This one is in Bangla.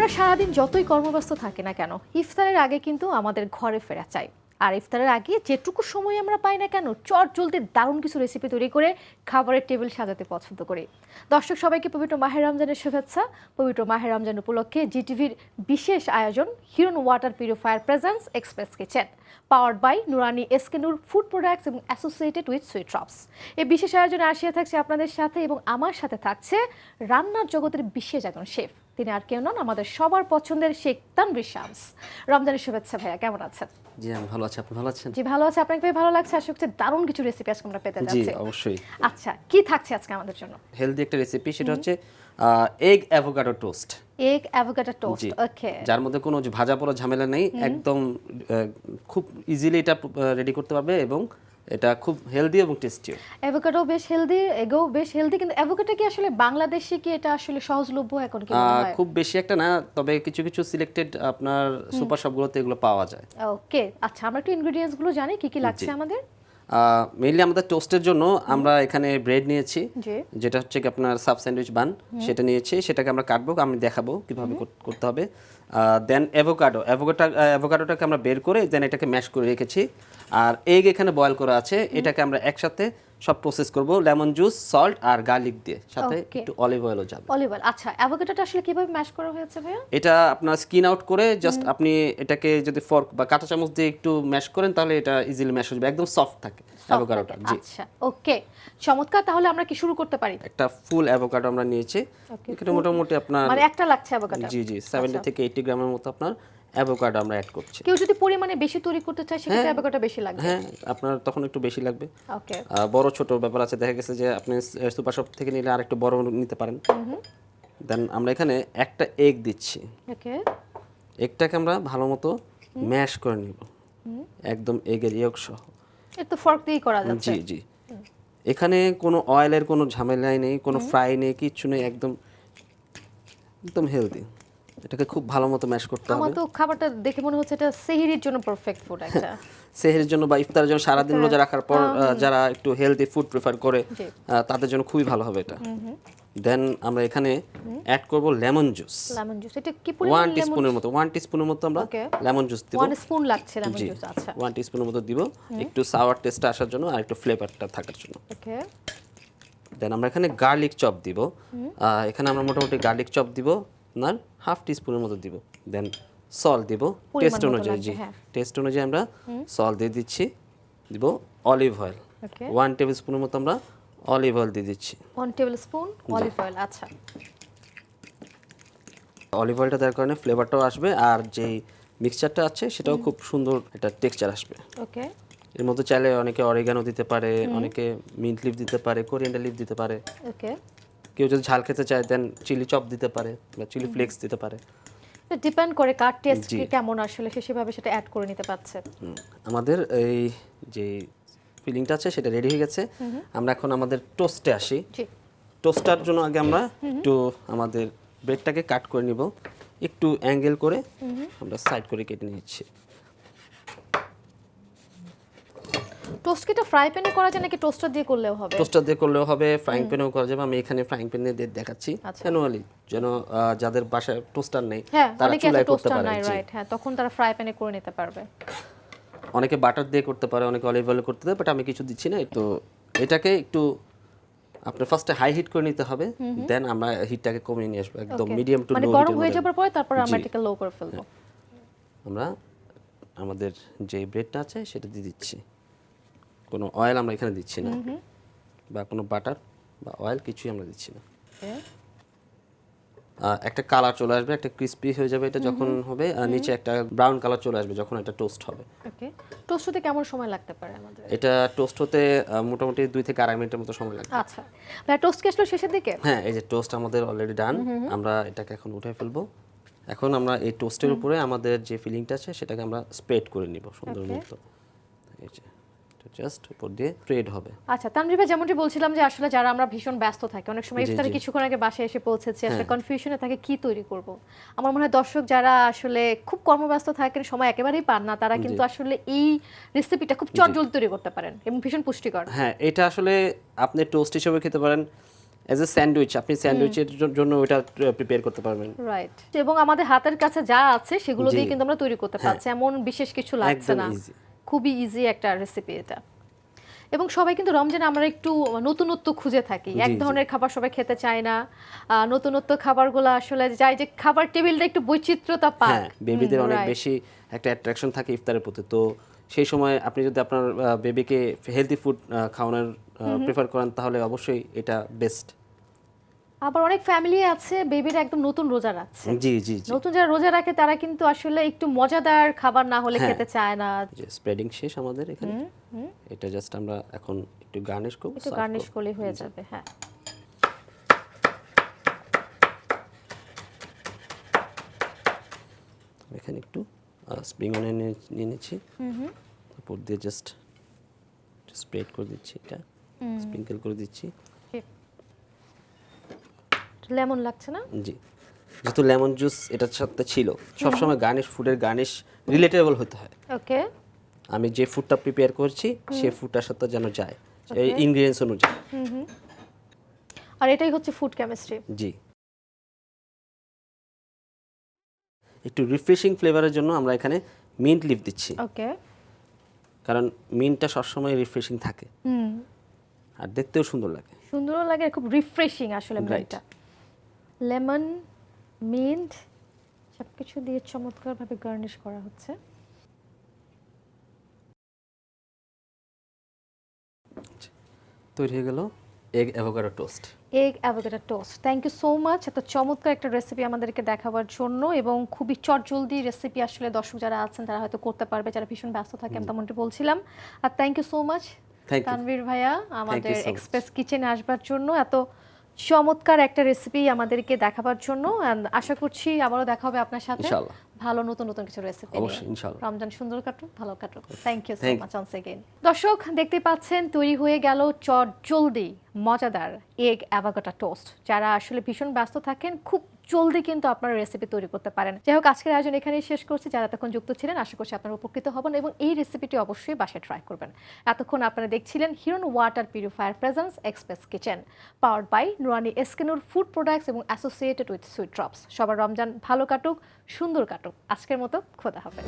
আমরা সারাদিন যতই কর্মব্যস্ত থাকি না কেন, ইফতারের আগে কিন্তু আমাদের ঘরে ফেরা চাই। আর ইফতারের আগে যেটুকু সময় আমরা পাই না কেন, চট জলদি দারুণ কিছু রেসিপি তৈরি করে খাবারের টেবিল সাজাতে পছন্দ করি। দর্শক সবাইকে পবিত্র মাহে রমজানের শুভেচ্ছা। পবিত্র মাহে রমজান উপলক্ষে জিটিভির বিশেষ আয়োজন Hiron water purifier presence express kitchen, powered by Nurani এসকেনুর ফুড প্রোডাক্টস এবং অ্যাসোসিয়েটেড উইথ সুইট ড্রপস। এই বিশেষ আয়োজনে আসিয়া থাকছে আপনাদের সাথে এবং আমার সাথে থাকছে রান্নার জগতের বিশেষ একজন শেফ। তিনি আর কেউ নন, আমাদের সবার পছন্দের শেখ তানভীর শামস। রমজানের শুভেচ্ছা ভাইয়া, কেমন আছেন? জি আমি ভালো আছি, আপনি ভালো আছেন? জি ভালো আছে, আপনাকে ভালো লাগছে? আশা করছি দারুণ কিছু রেসিপি আজকে আমরা পেতে জি যাচ্ছি। অবশ্যই। আচ্ছা, কি থাকছে আজকে আমাদের জন্য? হেলদি একটা রেসিপি, সেটা হচ্ছে egg avocado toast. Egg avocado toast, okay. যার মধ্যে কোনো ভাজা পোড়া ঝামেলা নেই, একদম খুব ইজিলি এটা রেডি করতে পারবে এবং এটা খুব হেলদি এবং টেস্টিও। অ্যাভোকাডো বেশ হেলদি, এগও বেশ হেলদি, কিন্তু অ্যাভোকাডো কি আসলে বাংলাদেশে কি এটা আসলে সহজলভ্য এখন কি মনে হয়? খুব বেশি একটা না, তবে কিছু কিছু সিলেক্টেড আপনার সুপার শপগুলোতে এগুলো পাওয়া যায়। ওকে, আচ্ছা আমরা একটু ইনগ্রেডিয়েন্টস গুলো জানি কি কি লাগছে আমাদের। মেইনলি আমাদের টোস্টের জন্য আমরা এখানে ব্রেড নিয়েছি, জি। যেটা হচ্ছে কি আপনার সাব স্যান্ডউইচ বান, সেটা নিয়েছি। সেটাকে আমরা কাটবো, আমি দেখাবো কিভাবে করতে হবে। দেন অ্যাভোকাডোটাকে আমরা বের করে দেন এটাকে ম্যাশ করে রেখেছি। আর এগ এখানে বয়েল করা আছে, এটাকে আমরা একসাথে সব প্রসেস করব লেমন জুস, সল্ট আর গার্লিক দিয়ে, সাথে একটু অলিভ অয়েলও যাবে। অলিভ অয়েল, আচ্ছা। অ্যাভোকাডোটা আসলে কিভাবে ম্যাশ করা হয়েছে ভাইয়া? এটা আপনার স্কিন আউট করে জাস্ট আপনি এটাকে যদি ফর্ক বা কাঁটা চামচ দিয়ে একটু ম্যাশ করেন তাহলে এটা ইজিলি ম্যাশ হয়ে যাবে, একদম সফট থাকে অ্যাভোকাডোটা। জি আচ্ছা, ওকে, চমৎকার। তাহলে আমরা কি শুরু করতে পারি? একটা ফুল অ্যাভোকাডো আমরা নিয়েছি, এটা মোটামুটি আপনার মানে একটা লাগছে অ্যাভোকাডো? জি জি 70 থেকে 80 গ্রামের মতো আপনার অ্যাভোকাডো আমরা অ্যাড করছি। কেউ যদি পরিমাণে বেশি তৈরি করতে চায় সেক্ষেত্রে অ্যাভোকাডো বেশি লাগবে? হ্যাঁ, আপনার তখন একটু বেশি লাগবে। ওকে। বড় ছোট ব্যাপার আছে, দেখা গেছে যে আপনি সুপার শপ থেকে নিলে আরেকটু বড় নিতে পারেন। দেন আমরা এখানে একটা এগ দিচ্ছি। ওকে। এগটাকে আমরা ভালো মতো ম্যাশ করে নিব, একদম এগের ইয়ক সহ। এটা তো ফর্ক দিয়েই করা যাচ্ছে? জি জি। এখানে কোনো অয়েলের কোনো ঝামেলাই নেই, কোনো ফ্রাই নেই, কিচ্ছু নেই, একদম একদম হেলদি। এটাকে খুব ভালো মতো ম্যাশ করতে হবে। আমার তো খাবারটা দেখে মনে হচ্ছে এটা সেহরির জন্য পারফেক্ট ফুড একটা। সেহরির জন্য বা ইফতারের জন্য সারাদিন রোজা রাখার পর যারা একটু হেলদি ফুড প্রেফার করে তাদের জন্য খুবই ভালো হবে এটা। দেন আমরা এখানে অ্যাড করব লেমন জুস। লেমন জুস, এটা কি পরিমাণ? 1 টিস্পুনের মতো আমরা লেমন জুস দিব। 1 স্পুন লাগছে লেমন জুস, আচ্ছা। 1 টিস্পুনের মতো দিব, একটু সাওয়ার টেস্টটা আসার জন্য আর একটু ফ্লেভারটা থাকার জন্য। ওকে। দেন আমরা এখানে গার্লিক চপ দিব। এখানে আমরা মোটামুটি গার্লিক চপ দিব আপনার 1/2 টিস্পুনের মতো দিব। দেন সল্ট দিব টেস্ট অনুযায়ী। জি, টেস্ট অনুযায়ী আমরা সল্ট দিয়ে দিচ্ছি। দিব অলিভ অয়েল, ওকে। 1 টেবিলস্পুনের মতো আমরা অলিভ অয়েল দিয়ে দিচ্ছি। 1 টেবিল স্পুন অলিভ অয়েল, আচ্ছা। অলিভ অয়েলটা দেওয়ার কারণে ফ্লেভারটাও আসবে আর যেই মিক্সচারটা আছে সেটাও খুব সুন্দর একটা টেক্সচার আসবে। ওকে। এর মধ্যে চাইলে অনেকে অরিগানো দিতে পারে, অনেকে মিন্ট লিফ দিতে পারে, কোরিয়ান্ডার লিফ দিতে পারে। ওকে। কেউ যদি ঝাল খেতে চায় দেন চিলি চপ দিতে পারে বা চিলি ফ্লেক্স দিতে পারে। এটা ডিপেন্ড করে কার টেস্ট কেমন আসলে সেভাবে সেটা অ্যাড করে নিতে পারছে। আমাদের এই যে ফিলিংটা আছে সেটা রেডি হয়ে গেছে। আমরা এখন আমাদের টোস্টে আসি। জি। টোস্টার জন্য আগে আমরা একটু আমাদের ব্রেডটাকে কাট করে নিব, একটু অ্যাঙ্গেল করে আমরা সাইড করে কেটে নিচ্ছি। টোস্ট কি এটা ফ্রাই প্যানে করা যায় নাকি টোস্টার দিয়ে করলেও হবে? টোস্টার দিয়ে করলেও হবে, ফ্রাইং প্যানেও করা যাবে। আমি এখানে ফ্রাইং প্যানে দিয়ে দেখাচ্ছি ম্যানুয়ালি, যেন যাদের বাসায় টোস্টার নেই তারা চুলায় করতে পারে। রাইট, হ্যাঁ, তখন তারা ফ্রাই প্যানে করে নিতে পারবে। অনেকে বাটার দিয়ে করতে পারে, অনেকে অলিভ অয়েল করতে পারে, বাট আমি কিছু দিচ্ছি না। তো এটাকে একটু আপনার ফার্স্টে হাই হিট করে নিতে হবে, দেন আমরা হিটটাকে কমিয়ে নিয়ে আসবো একদম মিডিয়াম টু লো মানে হিটে। গরম হয়ে যাবার পরে তারপর আমরা এটাকে লো করে ফেলবো। আমরা আমাদের যে ব্রেডটা আছে সেটা দিয়ে দিচ্ছি। কোনো অয়েল আমরা এখানে দিচ্ছি না, বা কোনো বাটার বা অয়েল কিছুই আমরা দিচ্ছি না। একটা কালার চলে আসবে, একটা ক্রিস্পি হয়ে যাবে এটা যখন হবে, আর নিচে একটা ব্রাউন কালার চলে আসবে যখন এটা টোস্ট হবে। ওকে। টোস্ট হতে কেমন সময় লাগতে পারে আমাদের? এটা টোস্ট হতে মোটামুটি 2 থেকে 2.5 মিনিটের মতো সময় লাগবে। আচ্ছা ভাই, টোস্ট কি আসলে শেষের দিকে? হ্যাঁ, এই যে টোস্ট আমাদের অলরেডি ডান। আমরা এটাকে এখন উঠাই ফেলবো। এখন আমরা এই টোস্টের উপরে আমাদের যে ফিলিংটা আছে সেটাকে আমরা স্প্রেড করে নিব সুন্দর মতো। এই যে জাস্ট উপর দিয়ে স্প্রেড হবে। আচ্ছা তানভীর ভাই, যেমনটি বলছিলাম যে আসলে যারা আমরা ভীষণ ব্যস্ত থাকি, অনেক সময় ইফতারে কিছুক্ষণ আগে বাসায় এসে পৌঁছেছে, আসলে কনফিউশনে থাকে কি তৈরি করব। আমার মনে হয় দর্শক যারা আসলে খুব কর্মব্যস্ত থাকেন, সময় একেবারেই পান না, তারা কিন্তু আসলে এই রেসিপিটা খুব চটজলদি তৈরি করতে পারেন এবং ভীষণ পুষ্টিকর। হ্যাঁ, এটা আসলে আপনি টোস্ট হিসেবে খেতে পারেন, অ্যাজ এ স্যান্ডউইচ আপনি স্যান্ডউইচের জন্য ওটা প্রিপেয়ার করতে পারবেন। রাইট, এবং আমাদের হাতের কাছে যা আছে সেগুলো জি। দিয়ে কিন্তু আমরা তৈরি করতে পারছি, এমন বিশেষ কিছু লাগছে একদম না, ইজি। খুবই ইজি একটা রেসিপি এটা। এবং সবাই কিন্তু রমজানে আমরা একটু নতুনত্ব খুঁজে থাকি, এক জি, জি। ধরনের খাবার সবাই খেতে চায় না, নতুনত্ব খাবারগুলো আসলে চাই যে খাবার টেবিলটা একটু বৈচিত্র্যতা পাক। হ্যাঁ, বেবিদের অনেক right. বেশি একটা অ্যাট্রাকশন থাকে ইফতারের প্রতি। তো সেই সময় আপনি যদি আপনার বেবিকে হেলদি ফুড খাওয়ানোর প্রেফার করেন তাহলে অবশ্যই এটা বেস্ট। আবার অনেক ফ্যামিলি আছে বেবিরা একদম নতুন রোজা রাখছে, জি জি জি। নতুন যারা রোজা রাখে তারা কিন্তু আসলে একটু মজাদার খাবার না হলে হ্যাঁ। খেতে চায় না। যে স্প্রেডিং শেষ আমাদের এখানে, এটা জাস্ট আমরা এখন একটু গার্নিশ করব, একটু গার্নিশ করলেই হয়ে যাবে। হ্যাঁ, এখানে একটু স্প্রিং অনিয়ন নিয়ে নিচ্ছি, উপর দিয়ে জাস্ট স্প্রেড করে দিচ্ছি, এটা স্প্রিঙ্কেল করে দিচ্ছি। লেমন লাগছে না? জি, যেহেতু লেমন জুস এটার সাথে ছিল, সবসময় গার্নিশ ফুডের গার্নিশ রিলেটেবল হতে হয়। ওকে, আমি যে ফুডটা প্রিপেয়ার করছি সেই ফুডটার সাথে যেন যায়, এই ইনগ্রিডিয়েন্টস অনুযায়ী। আর এটাই হচ্ছে ফুড কেমিস্ট্রি। জি, একটু রিফ্রেশিং ফ্লেভারের জন্য আমরা এখানে মিন্ট লিফ দিচ্ছি, ওকে, কারণ মিন্টটা সবসময় রিফ্রেশিং থাকে আর দেখতেও সুন্দর লাগে। সুন্দর লাগে, খুব রিফ্রেশিং আসলে মিন্টটা। লেমন, মিন্ট সবকিছু দিয়ে চমৎকারভাবে গার্নিশ করা হচ্ছে। তৈরি হয়ে গেল egg avocado toast. Egg avocado toast. Thank you so much এত চমৎকার একটা রেসিপি আমাদেরকে দেখাবার জন্য, এবং খুবই চটজলদি রেসিপি আসলে দর্শক যারা আছেন তারা হয়তো করতে পারবে, যারা ভীষণ ব্যস্ত থাকে, আমি তেমনটি বলছিলাম। আর thank you so much Thank you. Tanvir ভাইয়া আমাদের so much. এক্সপ্রেস কিচেনে আসবার জন্য, এত চমৎকার একটা রেসিপি আমাদেরকে দেখাবার জন্য। And আশা করছি আবারও দেখা হবে আপনার সাথে ইনশাআল্লাহ। ভালো নতুন নতুন কিছু রেসিপি নিয়ে। অবশ্যই, ইনশাআল্লাহ। রমজান সুন্দর কাটুক, ভালো কাটুক। Thank you so Thank much once again. দর্শক দেখতে পাচ্ছেন তৈরি হয়ে গেল চটজলদি মজাদার এগ অ্যাভোকাডো টোস্ট। যারা আসলে ভীষণ ব্যস্ত থাকেন, খুব জলদি কিন্তু আপনারা রেসিপি তৈরি করতে পারেন। যাই হোক, আজকের আয়োজন এখানেই শেষ করছি। যারা এতক্ষণ যুক্ত ছিলেন আশা করছি আপনারা উপকৃত হবেন এবং এই রেসিপিটি অবশ্যই বাসায় ট্রাই করবেন। এতক্ষণ আপনারা দেখছিলেন Hiron water purifier presence express kitchen, powered by Nurani এসকেনুর ফুড প্রোডাক্টস এবং অ্যাসোসিয়েটেড উইথ সুইট ড্রপস। সবার রমজান ভালো কাটুক, সুন্দর কাটুক। আজকের মতো খোদা হাফেজ।